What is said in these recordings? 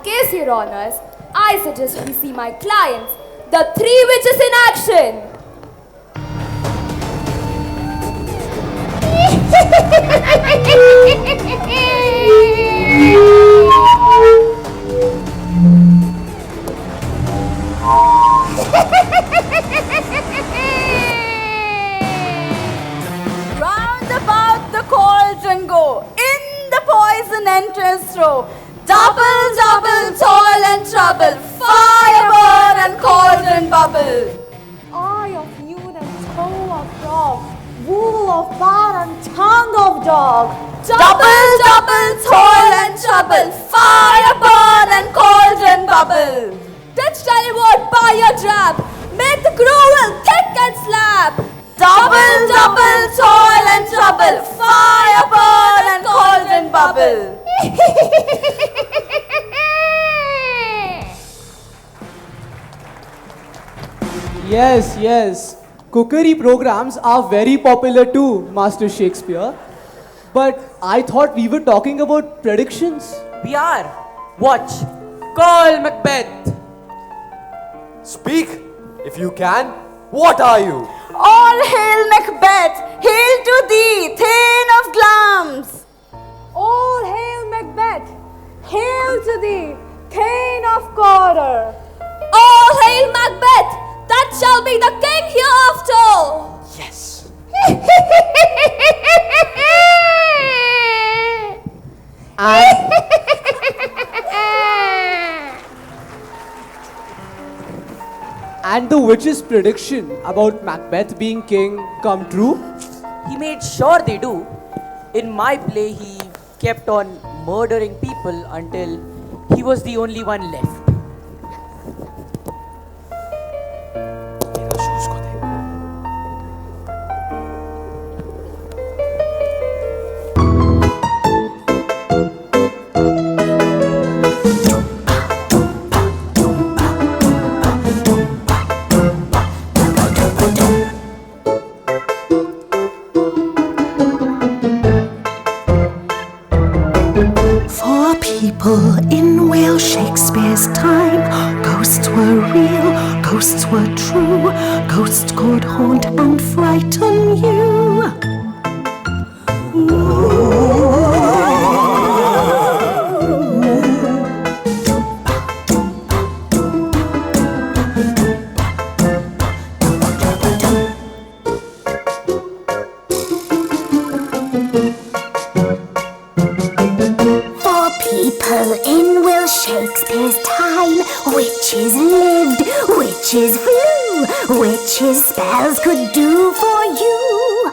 that case, Your Honors, I suggest we see my clients, the three witches in action. Round about the cauldron go, in the poison entrance throw. Double, double, toil and trouble, fire burn and cauldron bubble. Eye of newt and toe of frog, wool of bear and tongue of dog. Double, double, toil and trouble, fire burn and cauldron bubble. Touch Tallyward by your trap, make the cruel kick and slap. Double, double, toil and trouble, fire burn and cauldron bubble. Yes, yes. Cookery programs are very popular too, Master Shakespeare. But I thought we were talking about predictions. We are. Watch. Call Macbeth. Speak, if you can. What are you? All hail Macbeth, hail to thee, Thane of Glams. All hail Macbeth, hail to thee, Thane of Corder. All hail Macbeth, that shall be the king hereafter. Yes. And the witch's prediction about Macbeth being king come true? He made sure they do. In my play, he kept on murdering people until he was the only one left. For people in Shakespeare's time, ghosts were real, ghosts were true, ghosts could haunt and frighten you. People in Shakespeare's time, witches lived, witches flew, witches spells could do for you.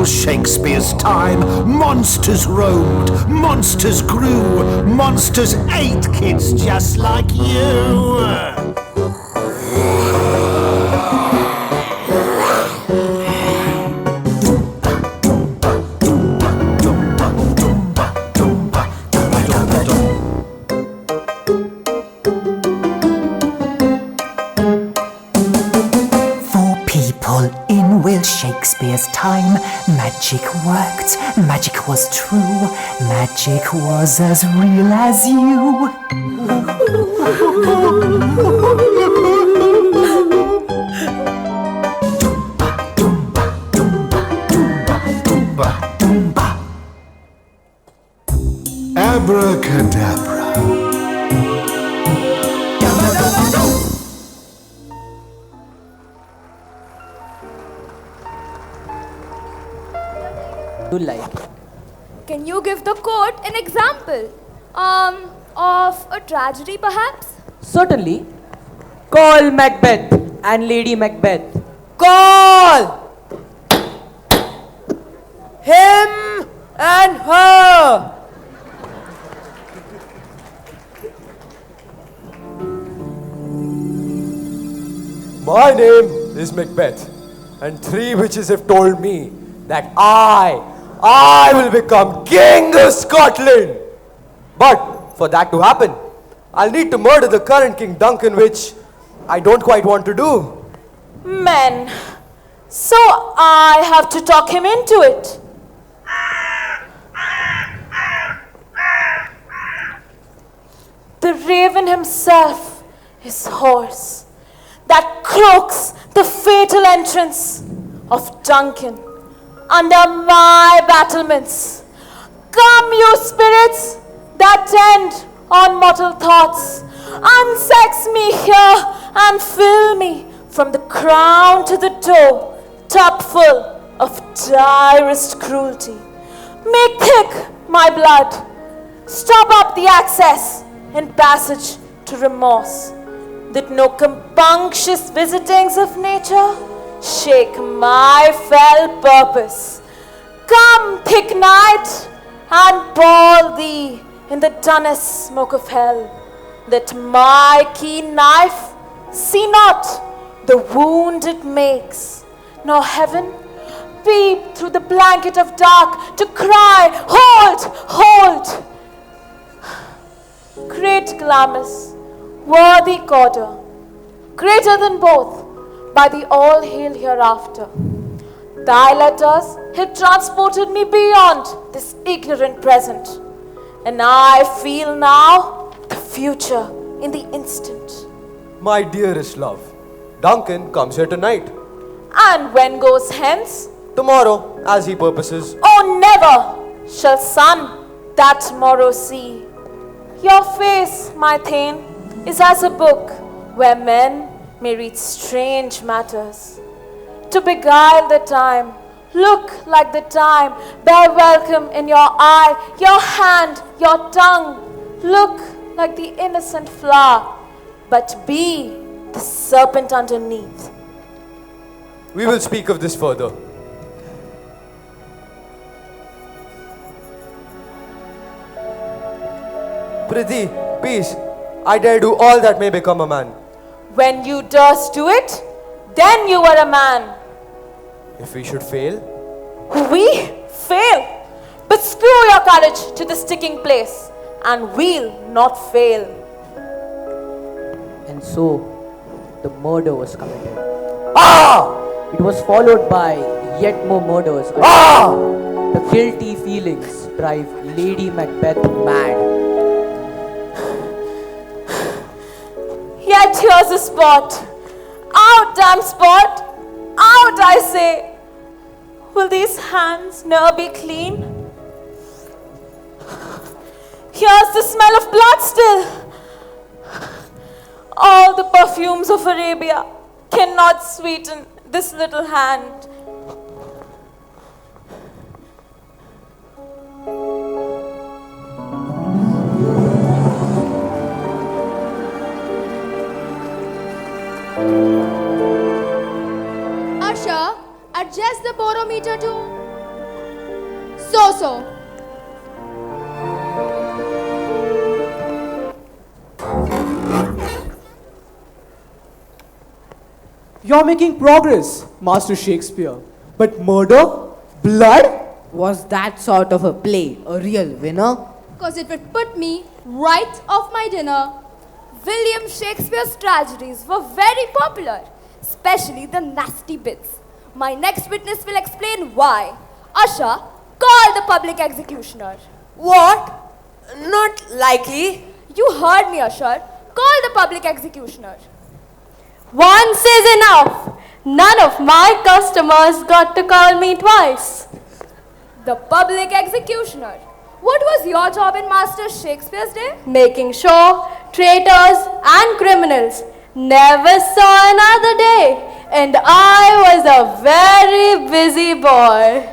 Shakespeare's time, monsters roamed, monsters grew, monsters ate kids just like you. Shakespeare's time, magic worked, magic was true, magic was as real as you. Abracadabra. Can you give the court an example? Of a tragedy perhaps? Certainly. Call Macbeth and Lady Macbeth. Call him and her. My name is Macbeth, and three witches have told me that I I will become King of Scotland. But for that to happen, I'll need to murder the current King Duncan, which I don't quite want to do. Men. So I have to talk him into it. The raven himself is hoarse, that croaks the fatal entrance of Duncan under my battlements. Come, you spirits that tend on mortal thoughts, unsex me here and fill me from the crown to the toe, tubful of direst cruelty. Make thick my blood, stop up the access and passage to remorse, that no compunctious visitings of nature shake my fell purpose. Come, thick night, and pall thee in the dunnest smoke of hell, that my keen knife see not the wound it makes, nor heaven peep through the blanket of dark to cry, hold, hold. Great Glamis, worthy Cawdor, greater than both, by the all hail hereafter. Thy letters have transported me beyond this ignorant present, and I feel now the future in the instant. My dearest love, Duncan comes here tonight. And when goes hence? Tomorrow, as he purposes. Oh, never shall sun that morrow see. Your face, my Thane, is as a book where men may read strange matters. To beguile the time, look like the time, bear welcome in your eye, your hand, your tongue. Look like the innocent flower, but be the serpent underneath. We will speak of this further. Prithee, peace. I dare do all that may become a man. When you durst do it, then you were a man. If we should fail? We fail. But screw your courage to the sticking place, and we'll not fail. And so, the murder was committed. Ah! It was followed by yet more murders. Ah! The guilty feelings drive Lady Macbeth mad. Yet here's a spot. Out, damn spot. Out, I say. Will these hands ne'er be clean? Here's the smell of blood still. All the perfumes of Arabia cannot sweeten this little hand. Usher, adjust the barometer to so. You're making progress, Master Shakespeare. But murder? Blood? Was that sort of a play a real winner? Because it would put me right off my dinner. William Shakespeare's tragedies were very popular, especially the nasty bits. My next witness will explain why. Usher, call the public executioner. What? Not likely. You heard me, Usher. Call the public executioner. Once is enough. None of my customers got to call me twice. The public executioner. What was your job in Master Shakespeare's day? Making sure traitors and criminals never saw another day. And I was a very busy boy.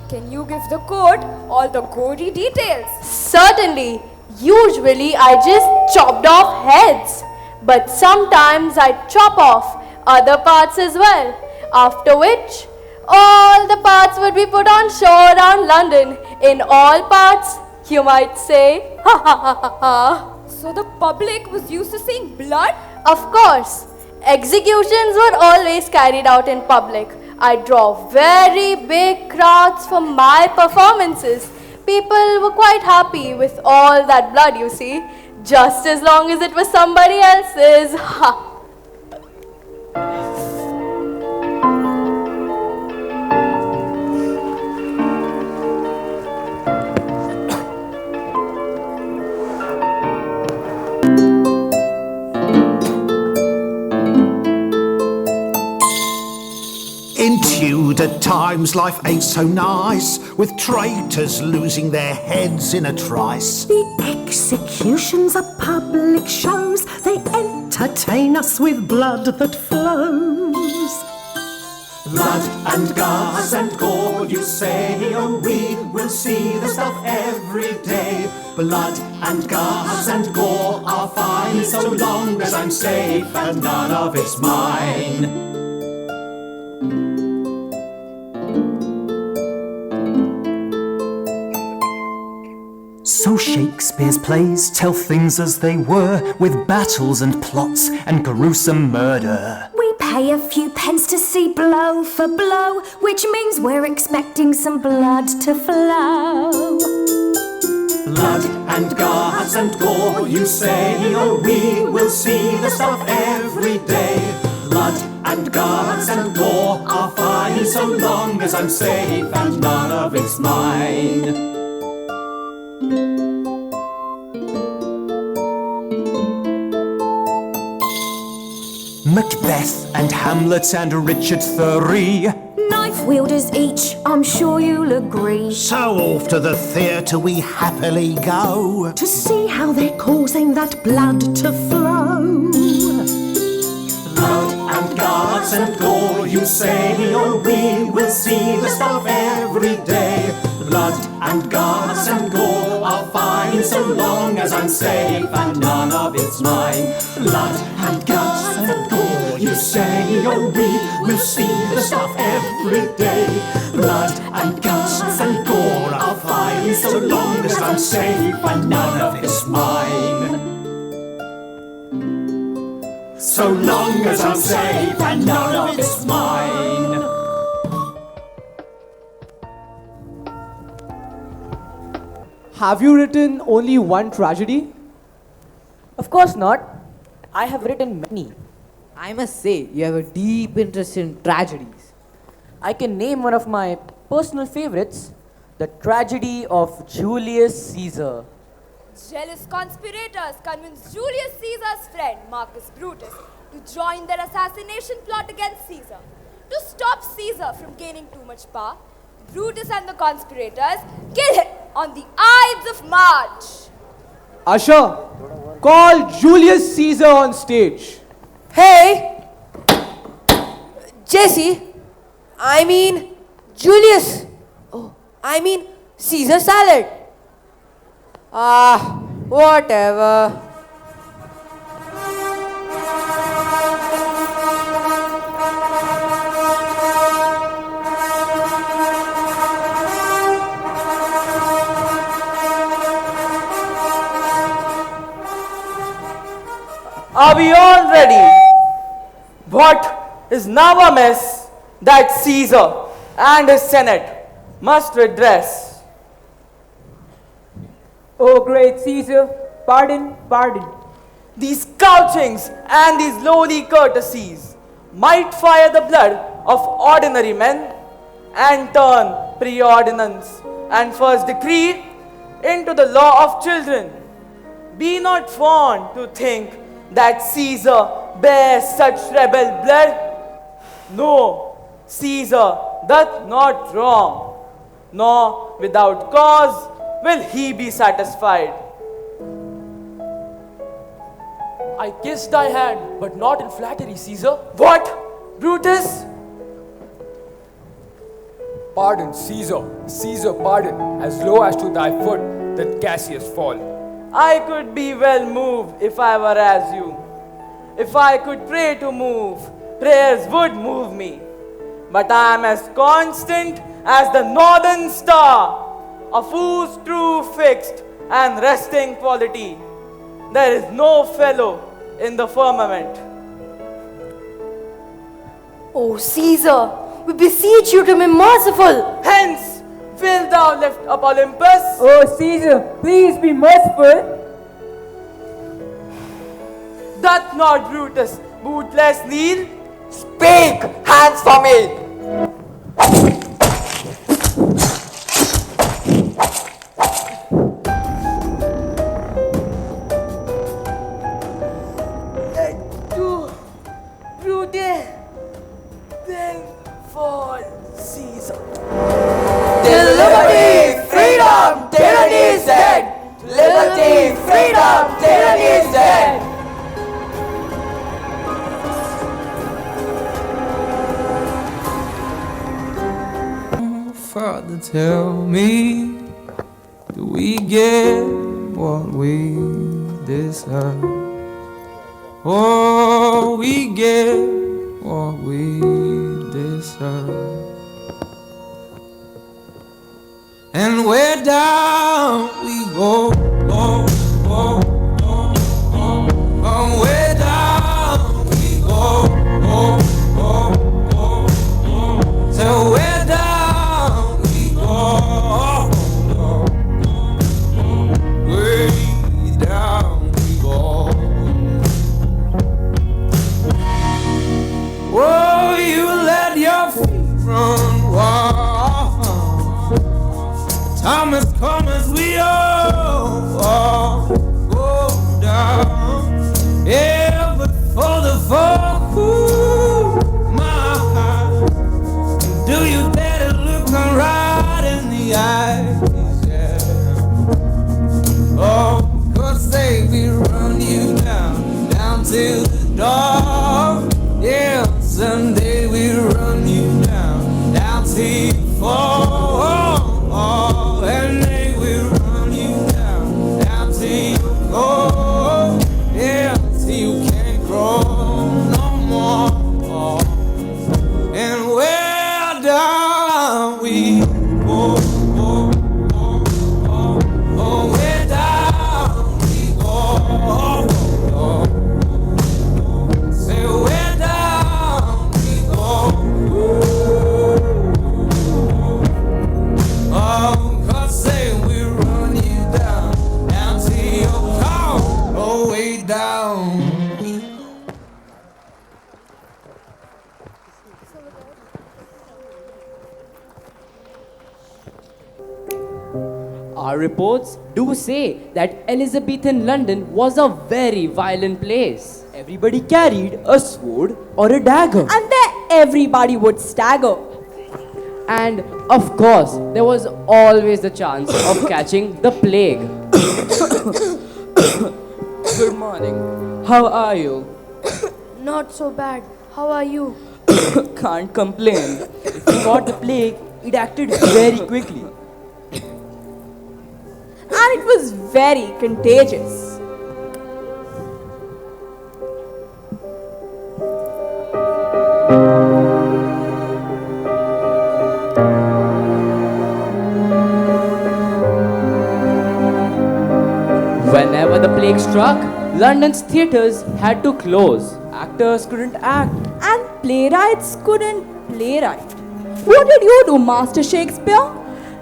Can you give the court all the gory details? Certainly. Usually I just chopped off heads. But sometimes I chop off other parts as well. After which, all the parts would be put on show around London. In all parts, you might say. Ha ha ha ha ha. So the public was used to seeing blood? Of course. Executions were always carried out in public. I draw very big crowds for my performances. People were quite happy with all that blood, you see, just as long as it was somebody else's. Ha! In Tudor times, life ain't so nice, with traitors losing their heads in a trice. The executions are public shows, they entertain us with blood that flows. Blood and guts and gore, you say, oh, we will see the stuff every day. Blood and guts and gore are fine, so long as I'm safe and none of it's mine. So Shakespeare's plays tell things as they were, with battles and plots and gruesome murder. We pay a few pence to see blow for blow, which means we're expecting some blood to flow. Blood and guts and gore, you say, oh, we will see the stuff every day. Blood and guts and gore are fine, so long as I'm safe and none of it's mine. Macbeth and Hamlet and Richard III. Knife wielders each, I'm sure you'll agree. So off to the theatre we happily go, to see how they're causing that blood to flow. Blood and guts and gore, you say, oh, we will see the stuff every day. Blood and guts and gore are fine, so long as I'm safe and none of it's mine. Blood and guts and gore, you say, oh, we will see the stuff every day. Blood and guts and gore are fine, so long as I'm safe and none of it's mine. So long as I'm safe and none of it's mine. Have you written only one tragedy? Of course not. I have written many. I must say, you have a deep interest in tragedies. I can name one of my personal favorites, the tragedy of Julius Caesar. Jealous conspirators convinced Julius Caesar's friend Marcus Brutus to join their assassination plot against Caesar. To stop Caesar from gaining too much power, Brutus and the conspirators kill him on the Ides of March. Usher, call Julius Caesar on stage. Hey! Jesse! I mean Julius! Oh, I mean Caesar salad! Whatever. Are we all ready? What is now a mess that Caesar and his Senate must redress? Oh, great Caesar, pardon, pardon. These couchings and these lowly courtesies might fire the blood of ordinary men and turn preordinance and first decree into the law of children. Be not fond to think that Caesar bears such rebel blood. No, Caesar doth not wrong, nor without cause will he be satisfied. I kissed thy hand, but not in flattery, Caesar. What, Brutus? Pardon, Caesar. Caesar, pardon. As low as to thy foot did Cassius fall. I could be well moved if I were as you. If I could pray to move, prayers would move me. But I am as constant as the northern star, of whose true fixed and resting quality there is no fellow in the firmament. Oh, Caesar, we beseech you to be merciful. Hence, will thou lift up Olympus? Oh, Caesar, please be merciful. Doth not Brutus bootless kneel? Speak, hands for me. Then fall Caesar. Till liberty, freedom, tyranny is dead. Liberty, freedom, tyranny is dead. Father, tell me, do we get what we deserve? Oh, we get what we deserve. And where down we go, oh, oh, oh, oh, oh, where down we go, oh, oh, oh, oh, so where down we go, oh, oh, oh, way down we go. Oh, you let your feet run wild. Time has come as we all go down. Yeah, but for the fall, ooh, my heart, do you dare to look me right in the eyes? Yeah. Oh, 'cause they will run you down till the dark. Yeah, someday we'll run you down till you fall. And they will run you down till you go. Yeah, till you can't grow no more. And where down we go, oh, oh, oh, oh, where down we go, oh, oh, oh. Say where down we go, oh, 'cause say we run you down till you come, oh, way down. Our reports do say that Elizabethan London was a very violent place. Everybody carried a sword or a dagger. And there everybody would stagger. And of course, there was always the chance of catching the plague. Good morning. How are you? Not so bad. How are you? Can't complain. If you got the plague, it acted very quickly. And it was very contagious. Whenever the plague struck, London's theatres had to close. Actors couldn't act. And playwrights couldn't playwright. What did you do, Master Shakespeare?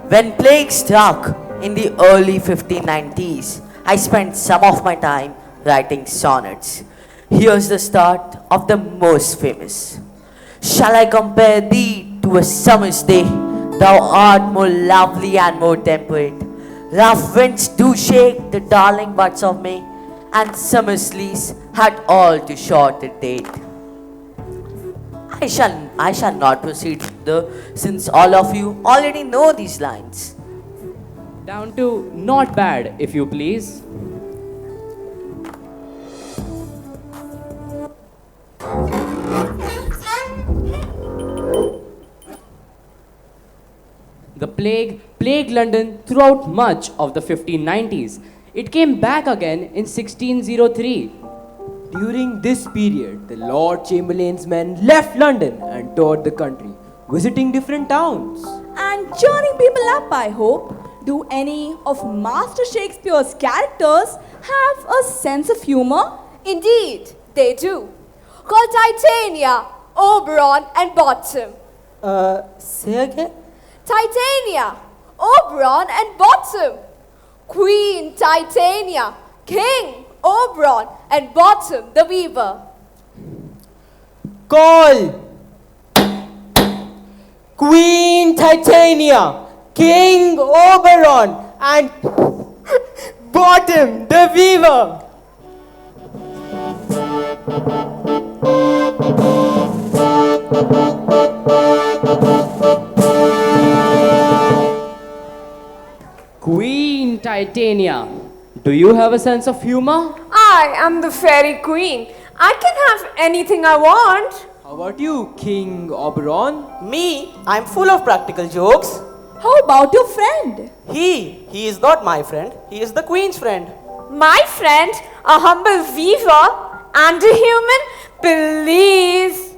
When plague struck in the early 1590s, I spent some of my time writing sonnets. Here's the start of the most famous. Shall I compare thee to a summer's day? Thou art more lovely and more temperate. Rough winds do shake the darling buds of May, and summer's lease had all too short a date. I shall not proceed further, since all of you already know these lines. Down to not bad, if you please. The plague plagued London throughout much of the 1590s. It came back again in 1603. During this period, the Lord Chamberlain's men left London and toured the country, visiting different towns. And cheering people up, I hope. Do any of Master Shakespeare's characters have a sense of humor? Indeed, they do. Called Titania, Oberon, and Bottom. Say again? Titania, Oberon and Bottom. Queen Titania, King Oberon and Bottom the Weaver. Call! Queen Titania, King Oberon, and Bottom the Weaver. Queen Titania, do you have a sense of humor? I am the fairy queen. I can have anything I want. How about you, King Oberon? Me, I'm full of practical jokes. How about your friend? He is not my friend. He is the queen's friend. My friend, a humble weaver and a human, please.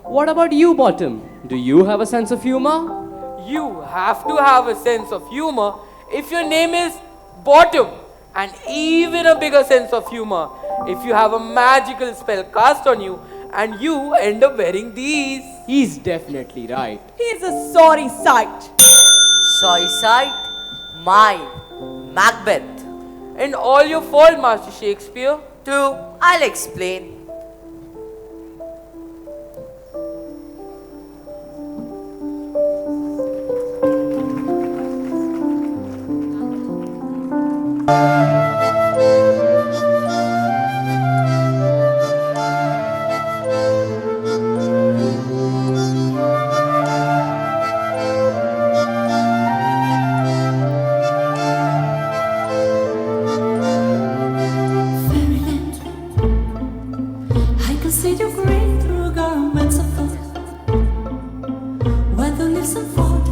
What about you, Bottom? Do you have a sense of humor? You have to have a sense of humor if your name is Bottom, and even a bigger sense of humor if you have a magical spell cast on you and you end up wearing these. He's definitely right. He's a sorry sight. Sorry sight? Mine. Macbeth. And all your fault, Master Shakespeare. True, I'll explain. I can see you grin through garments of thought, where the leaves unfold,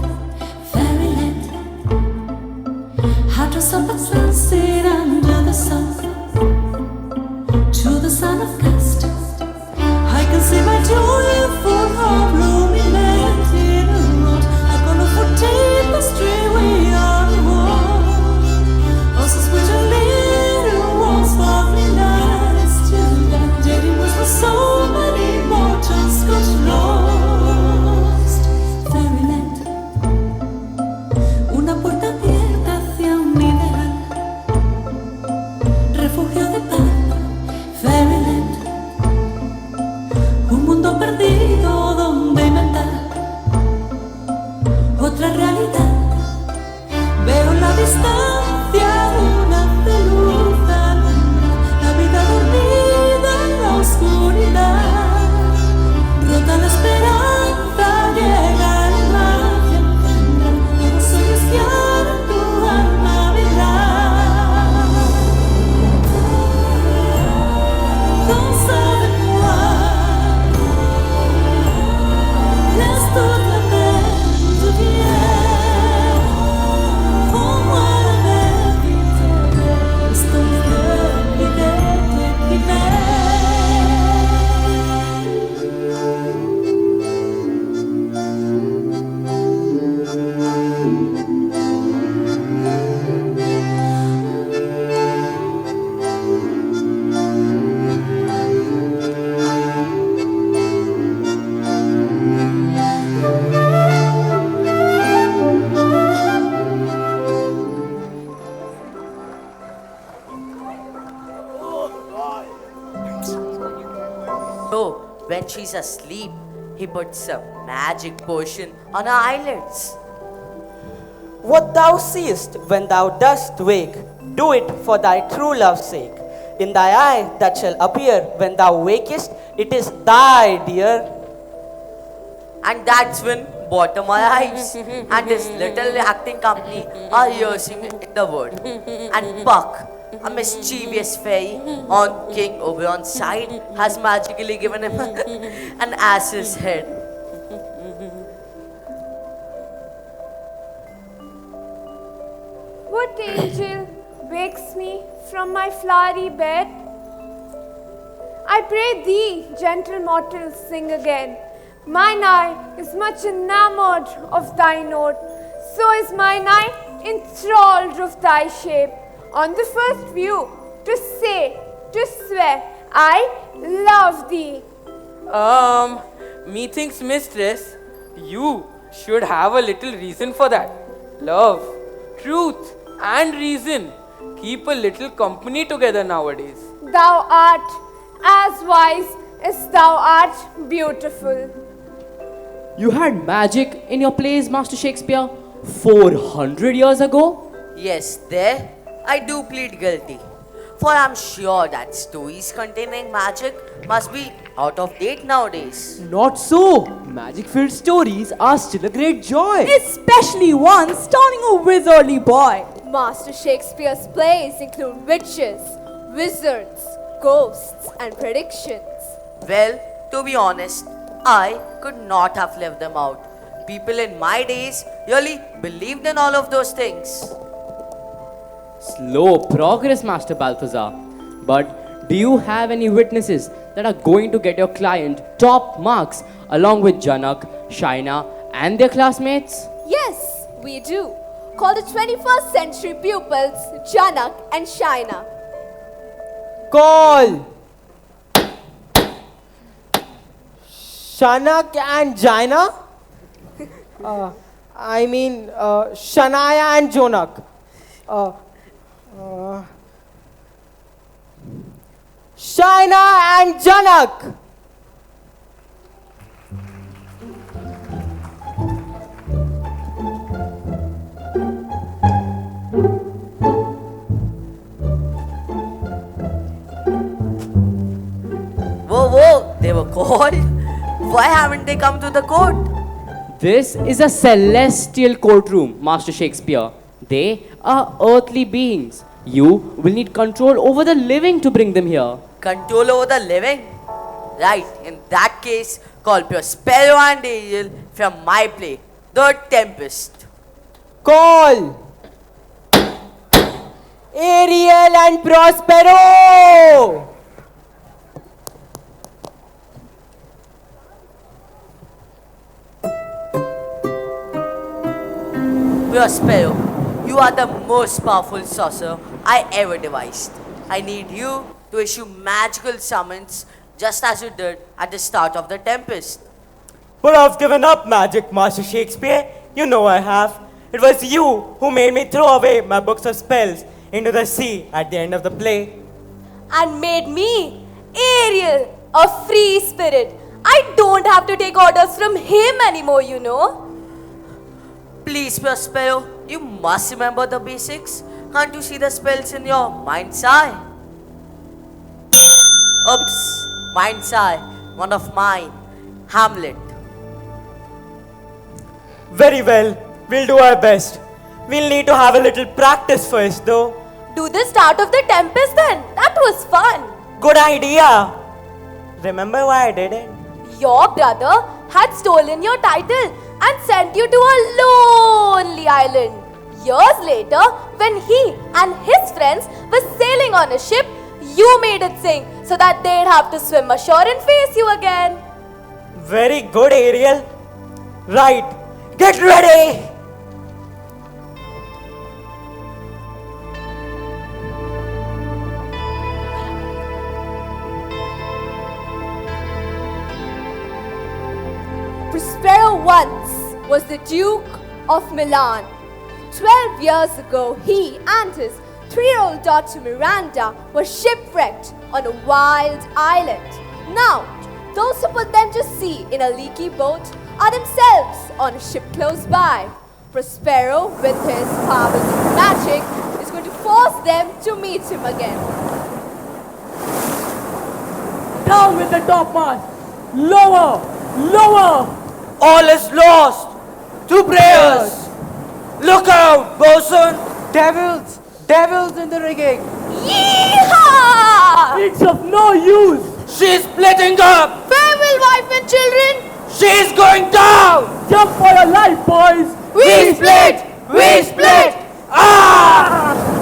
fairyland. How dress up and sunset under the sun, to the sun of cast. I can see my joyful heart blooming land in a road, a colorful tapestry we are the world. Oh, so sweet a little walls, sparkling lights to that dating was for so many mortals got lost. Fairyland, una puerta abierta hacia un ideal, refugio de paz. Fairyland, un mundo perdido donde inventar otra realidad. Veo en la distancia una de luz alumbra la vida dormida en la oscuridad. Rota la esperanza, llega el magia, engendra nuevos sueños que ahora tu alma vibrará. Dans avec moi, laisse toute la peine devient. Prends-moi la mer vite, reste au cœur l'idée qui So, when she's asleep, he puts a magic potion on her eyelids. What thou seest when thou dost wake, do it for thy true love's sake. In thy eye that shall appear when thou wakest, it is thy, dear. And that's when Bottom arrives, and his little acting company are using in the wood. And Puck, a mischievous fairy on King Oberon's side, has magically given him an ass's head. What angel wakes me from my flowery bed? I pray thee, gentle mortal, sing again. Mine eye is much enamored of thy note, so is mine eye enthralled of thy shape. On the first view, to say, to swear, I love thee. Methinks, mistress, You should have a little reason for that. Love, truth, and reason keep a little company together nowadays. Thou art as wise as thou art beautiful. You had magic in your plays, Master Shakespeare, 400 years ago? Yes, there I do plead guilty. For I'm sure that stories containing magic must be out of date nowadays. Not so. Magic-filled stories are still a great joy. Especially one starring a wizardly boy. Master Shakespeare's plays include witches, wizards, ghosts, and predictions. Well, to be honest, I could not have lived them out. People in my days really believed in all of those things. Slow progress, Master Balthazar. But do you have any witnesses that are going to get your client top marks along with Janak, Shaina, and their classmates? Yes, we do. Call the 21st century pupils Janak and Shaina. Call Shanak and Jaina? Shania and Jonak. Shaina and Janak. Whoa, they were called? Why haven't they come to the court? This is a celestial courtroom, Master Shakespeare. They are earthly beings. You will need control over the living to bring them here. Control over the living? Right, in that case, call Prospero and Ariel from my play, The Tempest. Call Ariel and Prospero. Prospero, you are the most powerful sorcerer I ever devised. I need you to issue magical summons just as you did at the start of the Tempest. But I've given up magic, Master Shakespeare. You know I have. It was you who made me throw away my books of spells into the sea at the end of the play. And made me, Ariel, a free spirit. I don't have to take orders from him anymore, you know. Please, Prospero, you must remember the basics. Can't you see the spells in your mind's eye? Oops, mind's eye, one of mine, Hamlet. Very well, we'll do our best. We'll need to have a little practice first, though. Do the start of the Tempest then. That was fun. Good idea. Remember why I did it? Your brother had stolen your title and sent you to a lonely island. Years later, when he and his friends were sailing on a ship, you made it sing so that they'd have to swim ashore and face you again. Very good, Ariel. Right, get ready. Prospero once was the Duke of Milan. 12 years ago, he and his 3-year-old daughter Miranda were shipwrecked on a wild island. Now, those who put them to sea in a leaky boat are themselves on a ship close by. Prospero, with his powers of magic, is going to force them to meet him again. Down with the topmast! Lower! Lower! All is lost! 2 prayers! Look out, bosun! Devils! Devils in the rigging! Yeehaw! It's of no use! She's splitting up! Farewell, wife and children! She's going down! Jump for your life, boys! We split! We split! Ah!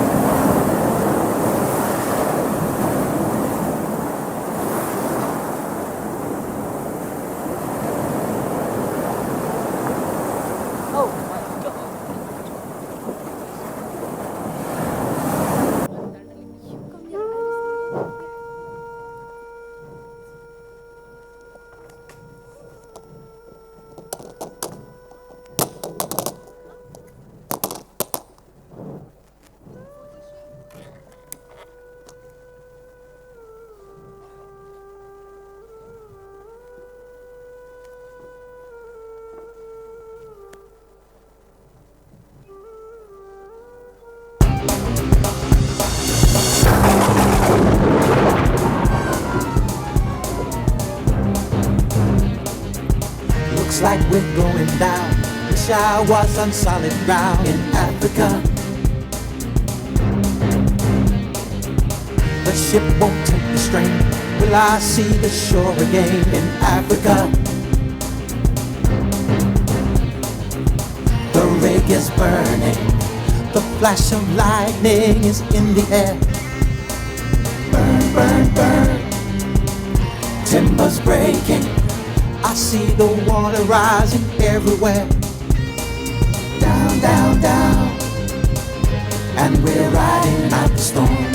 wish I was on solid ground in Africa. The ship won't take the strain. Will I see the shore again in Africa? The rig is burning. The flash of lightning is in the air. Burn, burn, burn. Timbers breaking. I see the water rising everywhere. Down, down, down. And we're riding out the storm.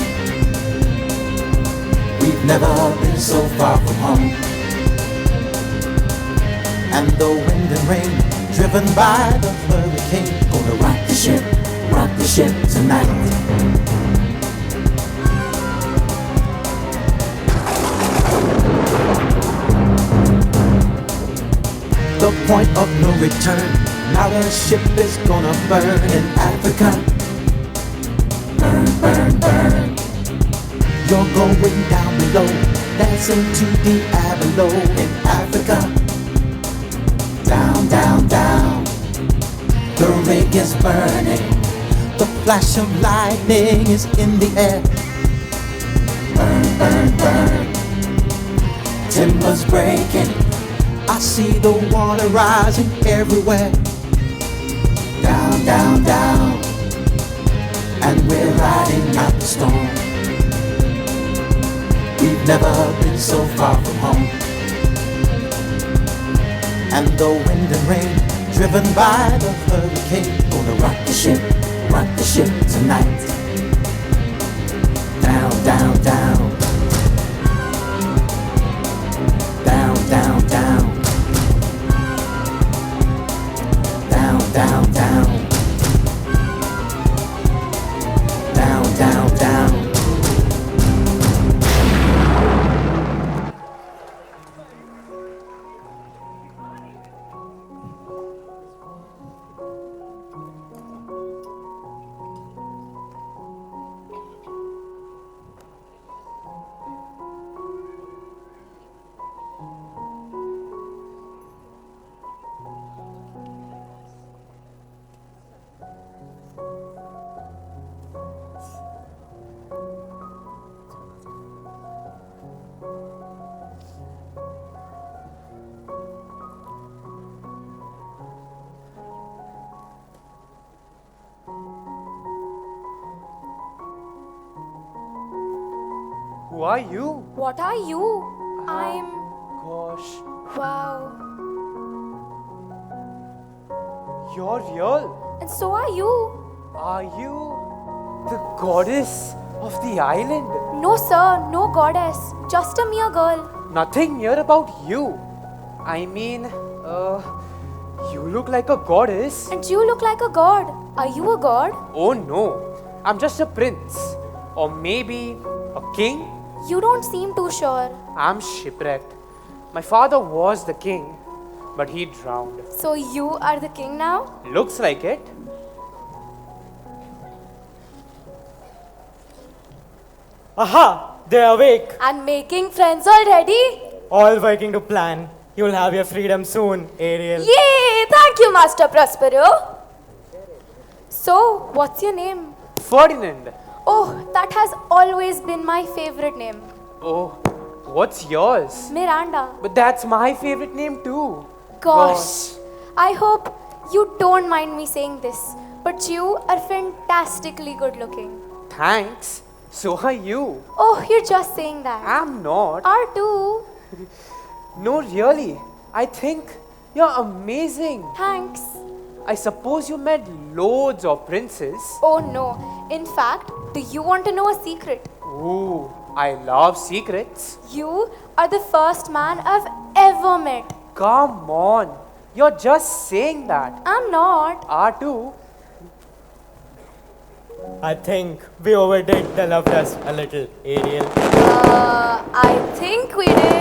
We've never been so far from home. And the wind and rain, driven by the hurricane, gonna rock the ship tonight. The point of no return. Now the ship is gonna burn in Africa. Burn, burn, burn. You're going down below, dancing to the Avalo in Africa. Down, down, down. The rig is burning. The flash of lightning is in the air. Burn, burn, burn. Timbers breaking. I see the water rising everywhere. Down, down, down. And we're riding out the storm. We've never been so far from home. And the wind and rain, driven by the hurricane, gonna rock the ship tonight. Down, down, down. Down, down, down. Down, down, down. Down, down, down. Who are you? What are you? I'm... Gosh, Wow. you're real. And so are you. Are you the goddess of the island? No, sir. No goddess. Just a mere girl. Nothing here about you. I mean, you look like a goddess. And you look like a god. Are you a god? Oh no, I'm just a prince. Or maybe a king. You don't seem too sure. I'm shipwrecked. My father was the king, but he drowned. So you are the king now? Looks like it. Aha! They're awake. And making friends already? All working to plan. You'll have your freedom soon, Ariel. Yay! Thank you, Master Prospero. So, what's your name? Ferdinand. Oh, that has always been my favorite name. Oh, what's yours? Miranda. But that's my favorite name too. Gosh, I hope you don't mind me saying this, but you are fantastically good looking. Thanks. So are you. Oh, you're just saying that. I'm not. Are too. No, really. I think you're amazing. Thanks. I suppose you met loads of princes. Oh no. In fact, do you want to know a secret? Ooh, I love secrets. You are the first man I've ever met. Come on. You're just saying that. I'm not. Are too. I think we overdid the love lust a little, Ariel. I think we did.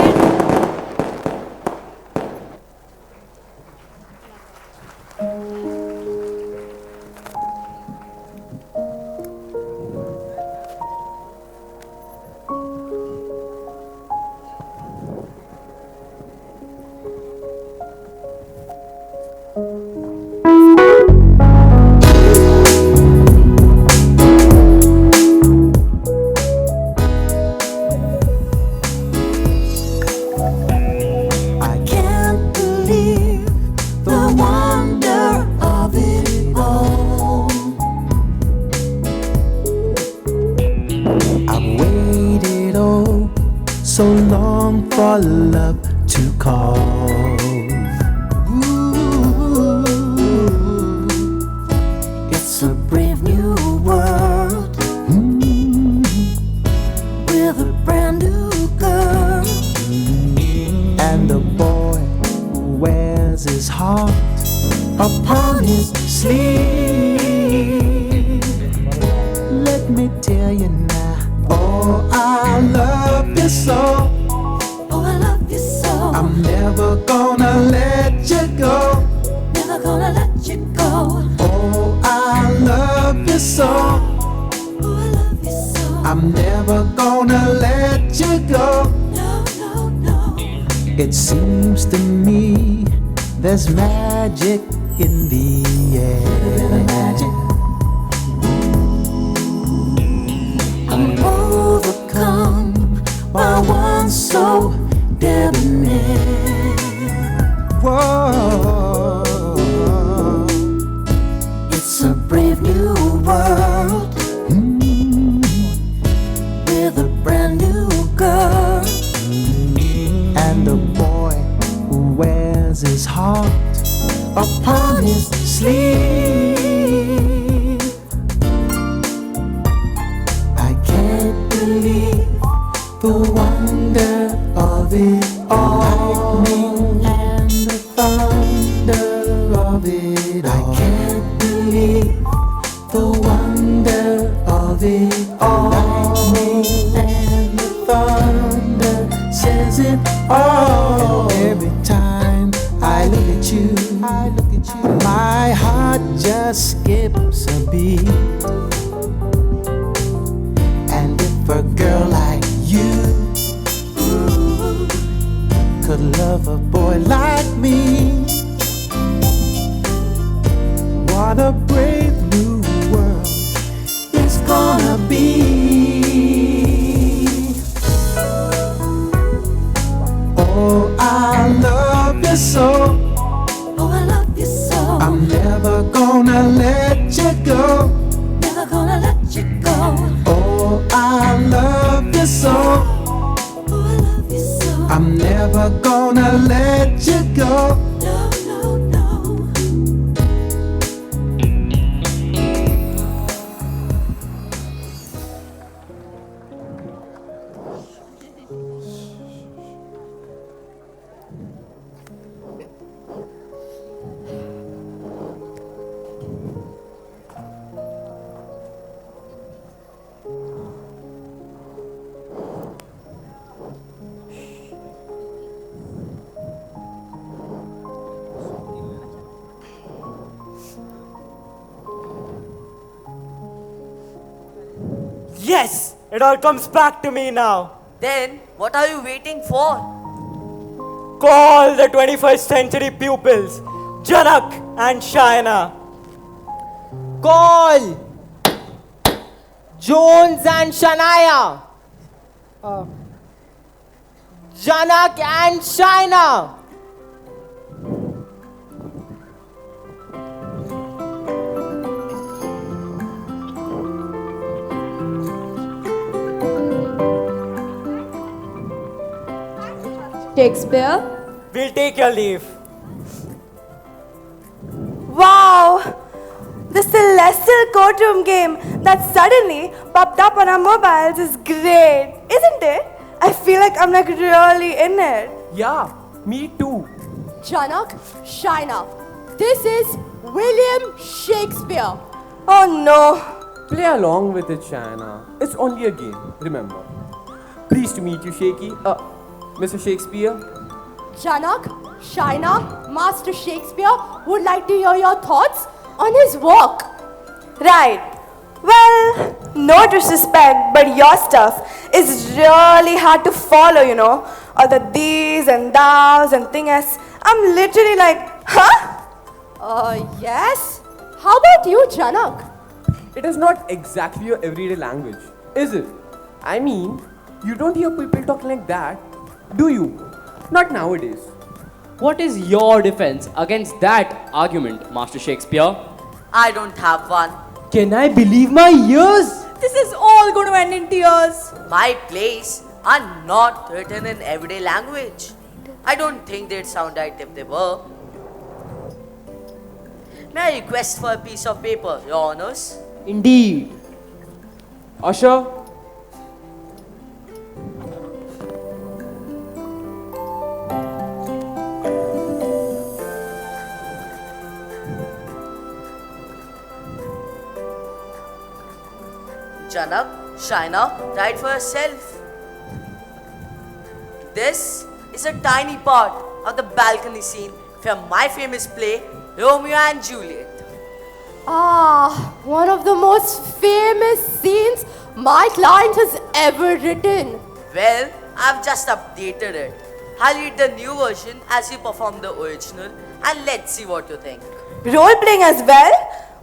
for love to call. Ooh, it's a brave new world with a brand new girl and a boy who wears his heart upon his sleeve. Let me tell you now, oh, I love you so. Oh, I love you so. I'm never gonna let you go. Never gonna let you go. Oh, I love you so. Oh, I love you so. I'm never gonna let you go. No, no, no. It seems to me there's magic in the air. Magic. I'm overcome by one so debonair. Whoa, it's a brave new world with a brand new girl and a boy who wears his heart upon his sleeve. I can't believe the wonder of it all. Lightning and the thunder of it all. I can't believe the wonder of it all. Lightning and the thunder says it all. Every time I look at you, my heart just skips a beat. And if a girl like you could love a boy like me, what a brave new world it's gonna be. Oh, I love you so. Oh, I love you so. I'm never gonna let you go. Never gonna let you go. Oh, I love you so. Oh, I love you so. I'm never gonna let you go. No, no, no. Yes! It all comes back to me now. Then, what are you waiting for? Call the 21st century pupils, Janak and Shaina. Call Jones and Shania. Janak and Shaina. Shakespeare? We'll take your leave. Wow! The celestial courtroom game that suddenly popped up on our mobiles is great, isn't it? I feel like I'm really in it. Yeah, me too. Janak, Shaina, this is William Shakespeare. Oh no. Play along with it, Shaina. It's only a game, remember. Pleased to meet you, Mr. Shakespeare. Janak, Shaina, Master Shakespeare would like to hear your thoughts on his work. Right. Well, no disrespect, but your stuff is really hard to follow, you know. All the these and thous and thingas. I'm literally like, huh? Yes. How about you, Janak? It is not exactly your everyday language, is it? I mean, you don't hear people talking like that, do you? Not nowadays. What is your defense against that argument, Master Shakespeare? I don't have one. Can I believe my ears? This is all going to end in tears. My plays are not written in everyday language. I don't think they'd sound right if they were. May I request for a piece of paper, Your Honors? Indeed. Usher, Janak, Shaina, write for yourself. This is a tiny part of the balcony scene from my famous play, Romeo and Juliet. Ah, one of the most famous scenes my client has ever written. Well, I've just updated it. I'll read the new version as you perform the original and let's see what you think. Role playing as well?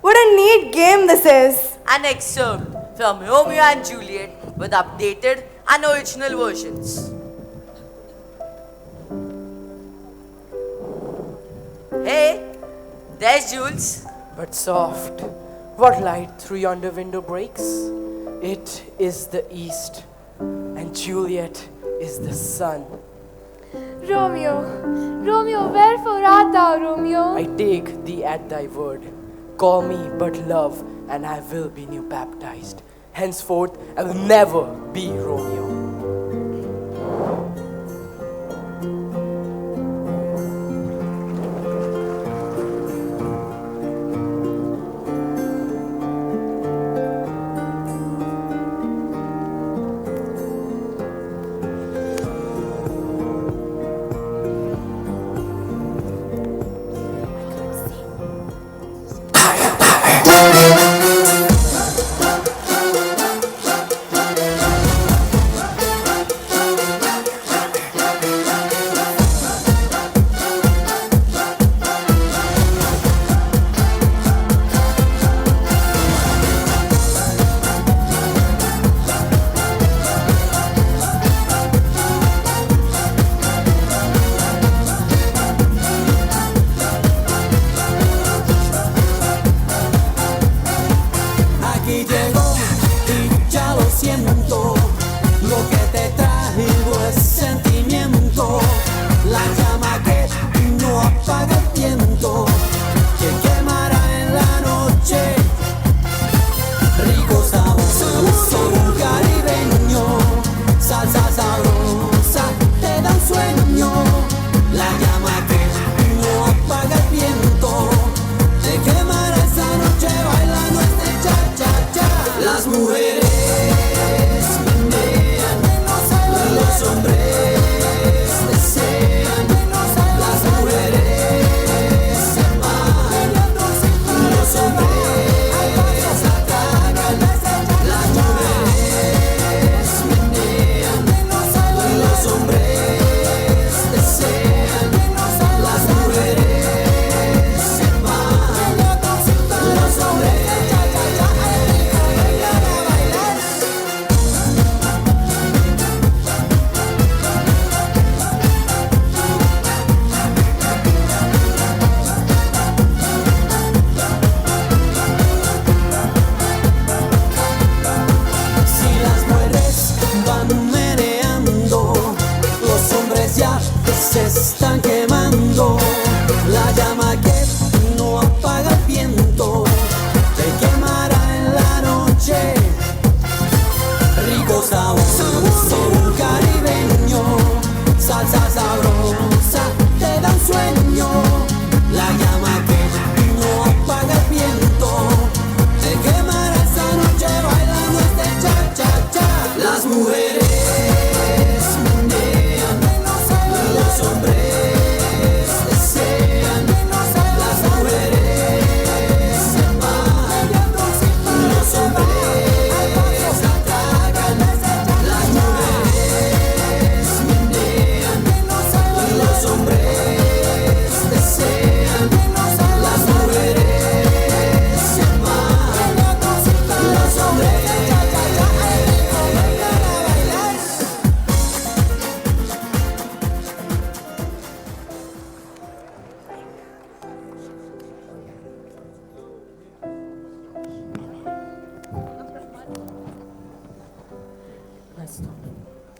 What a neat game this is. An excerpt from Romeo and Juliet with updated and original versions. Hey, there's Jules. but soft. What light through yonder window breaks? It is the east, and Juliet is the sun. Romeo, Romeo, wherefore art thou, Romeo? I take thee at thy word. Call me but love, and I will be new baptized. Henceforth, I will never be Romeo.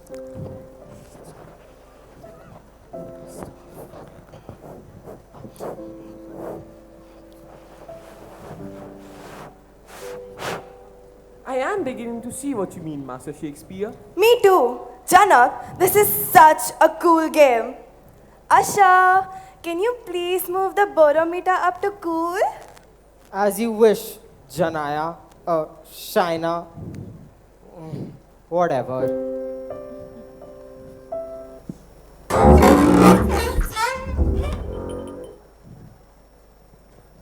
I am beginning to see what you mean, Master Shakespeare. Me too. Janak, this is such a cool game. Asha, can you please move the barometer up to cool? As you wish, Janaya, Shaina, whatever.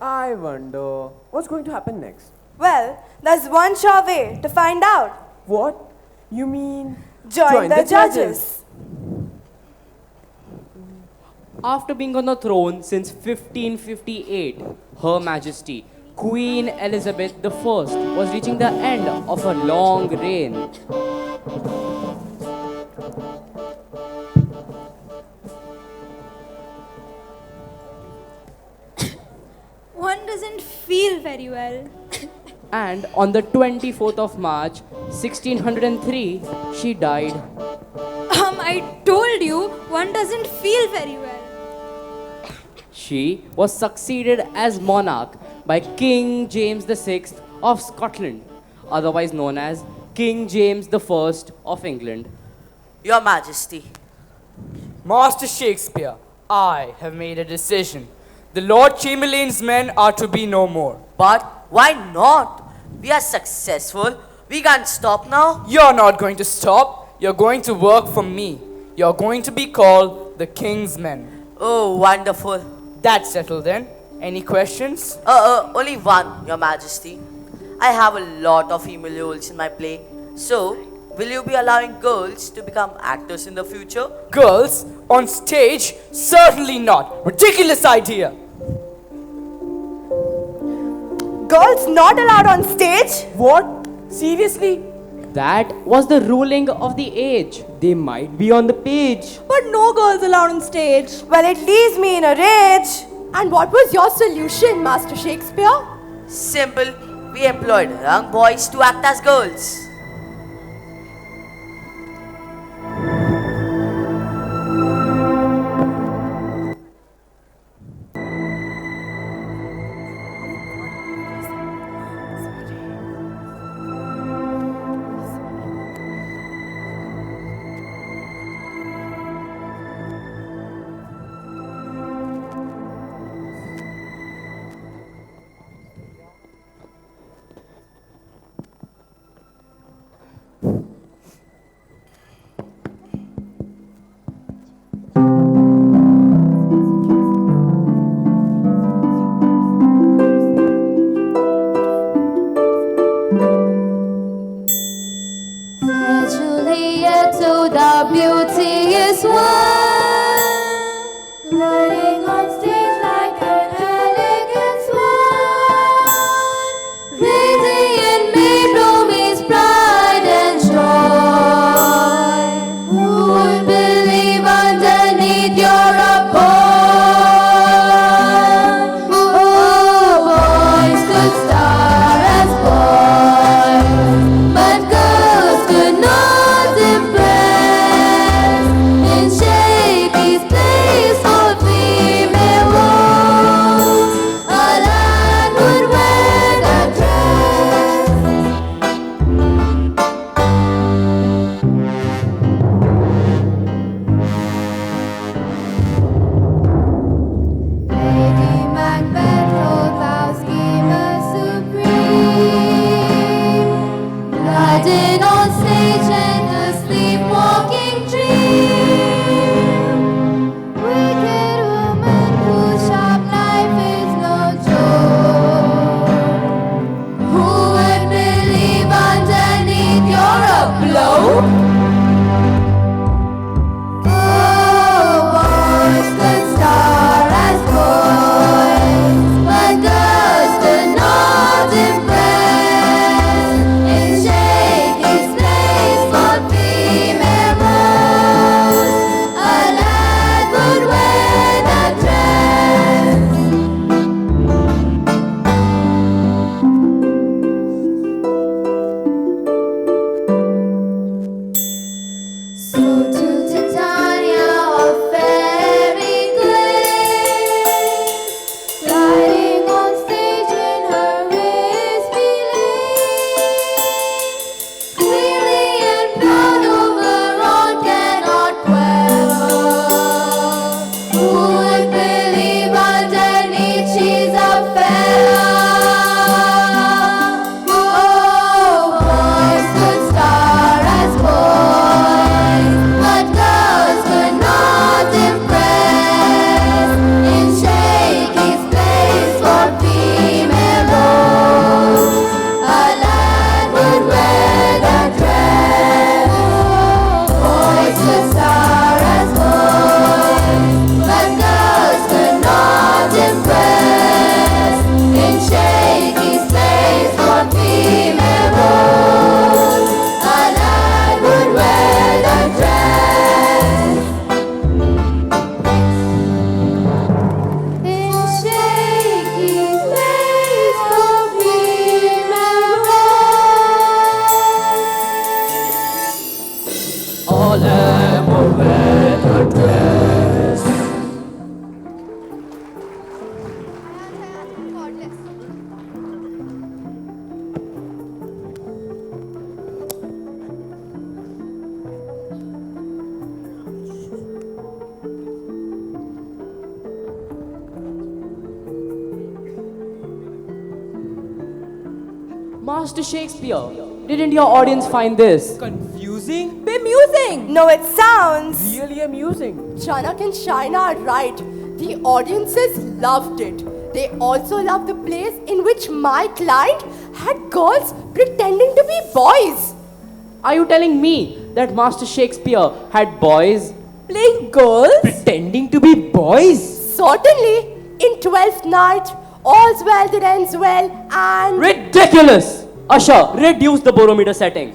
I wonder what's going to happen next. Well, there's one sure way to find out. What? You mean Join the judges. After being on the throne since 1558, Her Majesty Queen Elizabeth I was reaching the end of her long reign. One doesn't feel very well. And on the 24th of March, 1603, she died. I told you, one doesn't feel very well. She was succeeded as monarch by King James VI of Scotland, otherwise known as King James I of England. Your Majesty. Master Shakespeare, I have made a decision. The Lord Chamberlain's men are to be no more. But why not? We are successful. We can't stop now. You're not going to stop. You're going to work for me. You're going to be called the King's Men. Oh, wonderful. That's settled then. Any questions? Only one, Your Majesty. I have a lot of female roles in my play. So, will you be allowing girls to become actors in the future? Girls? On stage? Certainly not. Ridiculous idea. Girls not allowed on stage? What? Seriously? That was the ruling of the age. They might be on the page. But no girls allowed on stage. Well, it leaves me in a rage. And what was your solution, Master Shakespeare? Simple. We employed young boys to act as girls. Juliet, oh, the beauty is one, gliding on stage like an elegant swan, radiant made Romy's pride and joy. Who would believe underneath you're a boy? Oh, boys could star as boys, but girls could not impress. In Shakespeare's place for female roles, a lad would wear the dress. Lady Macbeth, oh thou schemer supreme, gliding on stage and a sleepwalking dream. Wicked woman whose sharp knife is no joke. Who would believe underneath you're a blow? Oh, boys could star as boys, but girls could not impress. In Shakespeare's place for Master Shakespeare, didn't your audience find this confusing? Bemusing! No, it sounds really amusing. Janak and Shaina are right. The audiences loved it. They also loved the plays in which my client had girls pretending to be boys. Are you telling me that Master Shakespeare had boys playing girls? pretending to be boys? Certainly. In 12th night, all's well that ends well and... Ridiculous! Usher, reduce the barometer setting.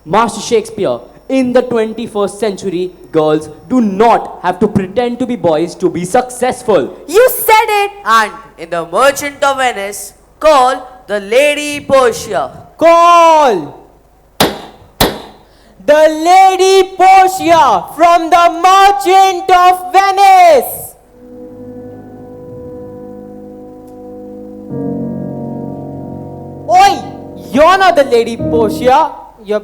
Master Shakespeare, in the 21st century, girls do not have to pretend to be boys to be successful. You said it! And in the Merchant of Venice, call the Lady Portia. Call! The Lady Portia from the Merchant of Venice. Oi! You're not the Lady Portia. You're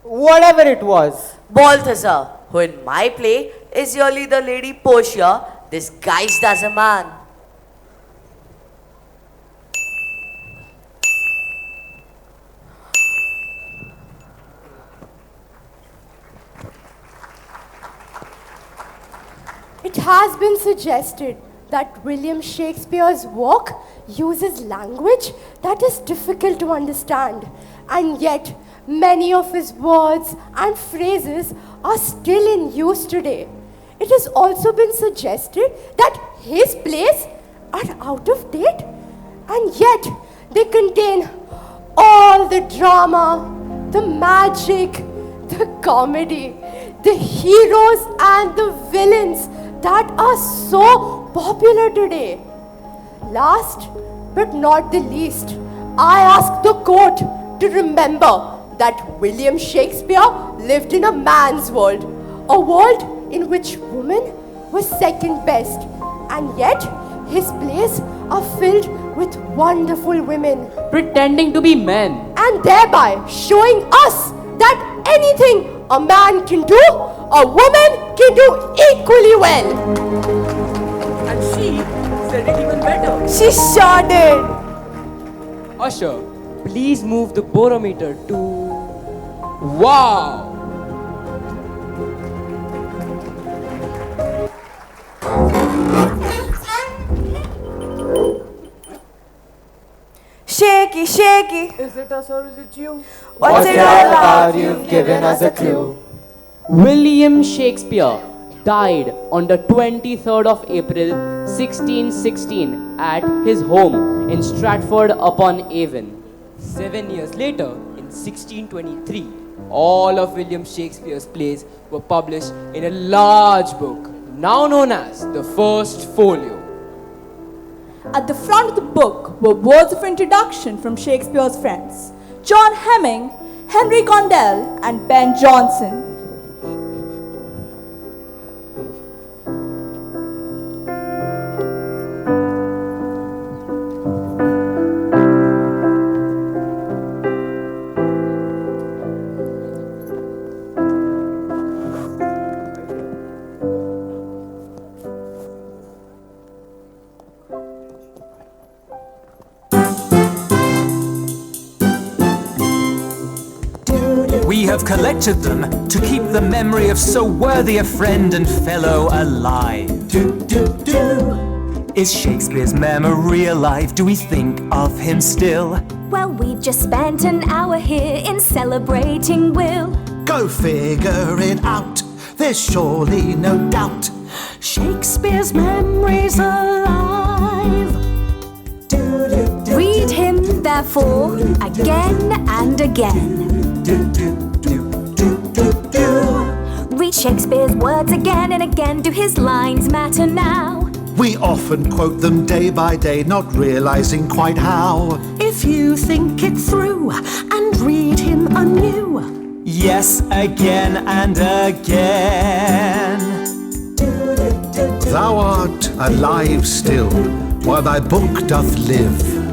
whatever it was. Balthazar, who in my play is really the Lady Portia disguised as a man. It has been suggested that William Shakespeare's work uses language that is difficult to understand, and yet many of his words and phrases are still in use today. It has also been suggested that his plays are out of date, and yet they contain all the drama, the magic, the comedy, the heroes and the villains that are so popular today. Last but not the least, I ask the court to remember that William Shakespeare lived in a man's world, a world in which woman was second best, and yet his plays are filled with wonderful women, pretending to be men, and thereby showing us that anything a man can do, a woman can do equally well. And she said it even better. She sure did. Usher, please move the barometer to... Wow! Shaky, shaky. Is it us or is it you? What's it all about? You've given us a clue. William Shakespeare died on the 23rd of April 1616 at his home in Stratford upon Avon. 7 years later, in 1623, all of William Shakespeare's plays were published in a large book, now known as the First Folio. At the front of the book were words of introduction from Shakespeare's friends, John Hemming, Henry Condell, and Ben Jonson. We have collected them to keep the memory of so worthy a friend and fellow alive. Is Shakespeare's memory alive? Do we think of him still? Well, we've just spent an hour here in celebrating Will. Go figure it out, there's surely no doubt. Shakespeare's memory's alive. Read him, therefore, again and again. Read Shakespeare's words again and again. Do his lines matter now? We often quote them day by day, not realizing quite how. If you think it through and read him anew. Yes, again and again. Thou art alive still, while thy book doth live.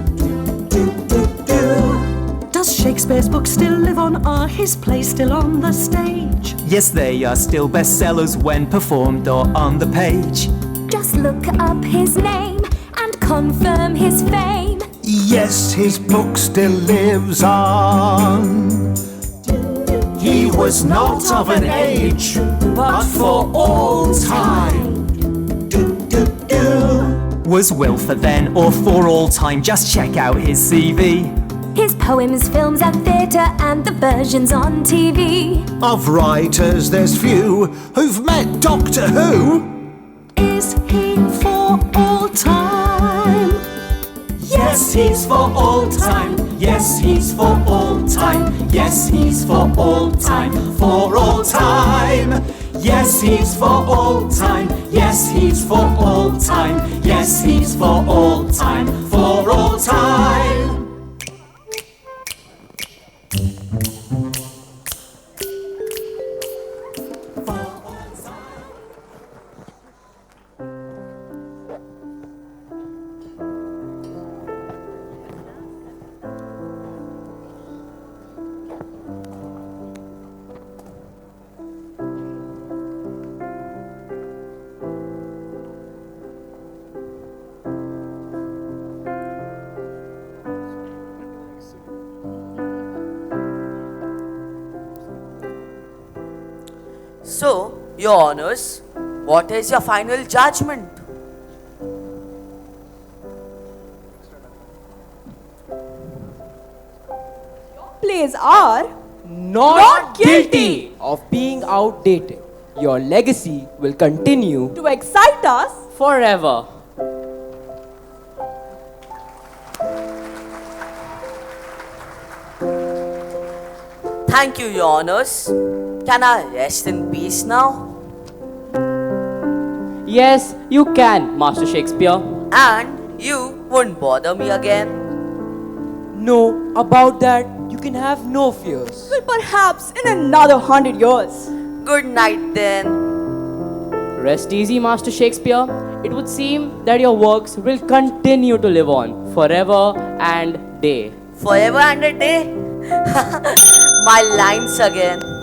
Does Shakespeare's books still live on? Are his plays still on the stage? Yes, they are still bestsellers when performed or on the page. Just look up his name and confirm his fame. Yes, his book still lives on. He was not of an age, but for all time. Was Will for then or for all time? Just check out his CV. His poems, films at theatre and the versions on TV. Of writers there's few who've met Doctor Who. Is he for all time? Yes, he's for all time. Yes, he's for all time. Yes, he's for all time. For all time. Yes, he's for all time. Yes, he's for all time. Yes, he's for all time. For all time. So, Your Honours, what is your final judgment? Plays are Not guilty of being outdated. Your legacy will continue to excite us forever. Thank you, Your Honours. Can I rest in peace now? Yes, you can, Master Shakespeare. And you won't bother me again? No, about that, you can have no fears. well, perhaps in another 100 years. Good night then. Rest easy, Master Shakespeare. It would seem that your works will continue to live on forever and day. Forever and a day? My lines again.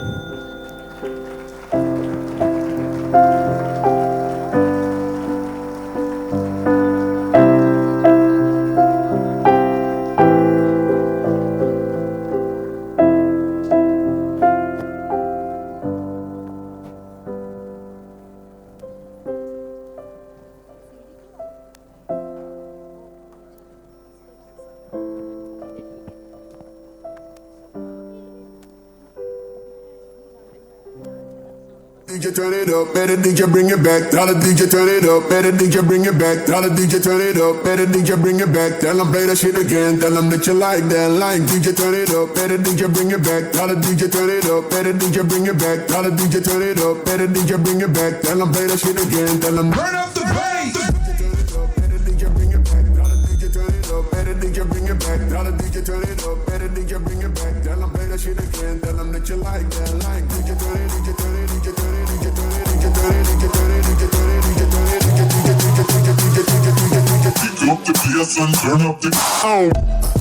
DJ turn it up, better DJ bring it back. Tell the DJ turn it up, better DJ bring it back. Tell the DJ turn it up, better DJ bring it back. Tell them play that shit again, tell them that you like that line. DJ turn it up, better DJ bring it back. Tell the DJ turn it up, better DJ bring it back. Tell the DJ turn it up, better DJ bring it back. Tell them play that shit again, tell them burn up the bass. Better DJ bring it back. Tell the DJ turn it up, better DJ bring it back. Tell the DJ turn it up, better DJ bring it back. Tell them play that shit again, tell them that you like that line. DJ turn it, DJ turn it, DJ turn it. Pick up the PS and turn up the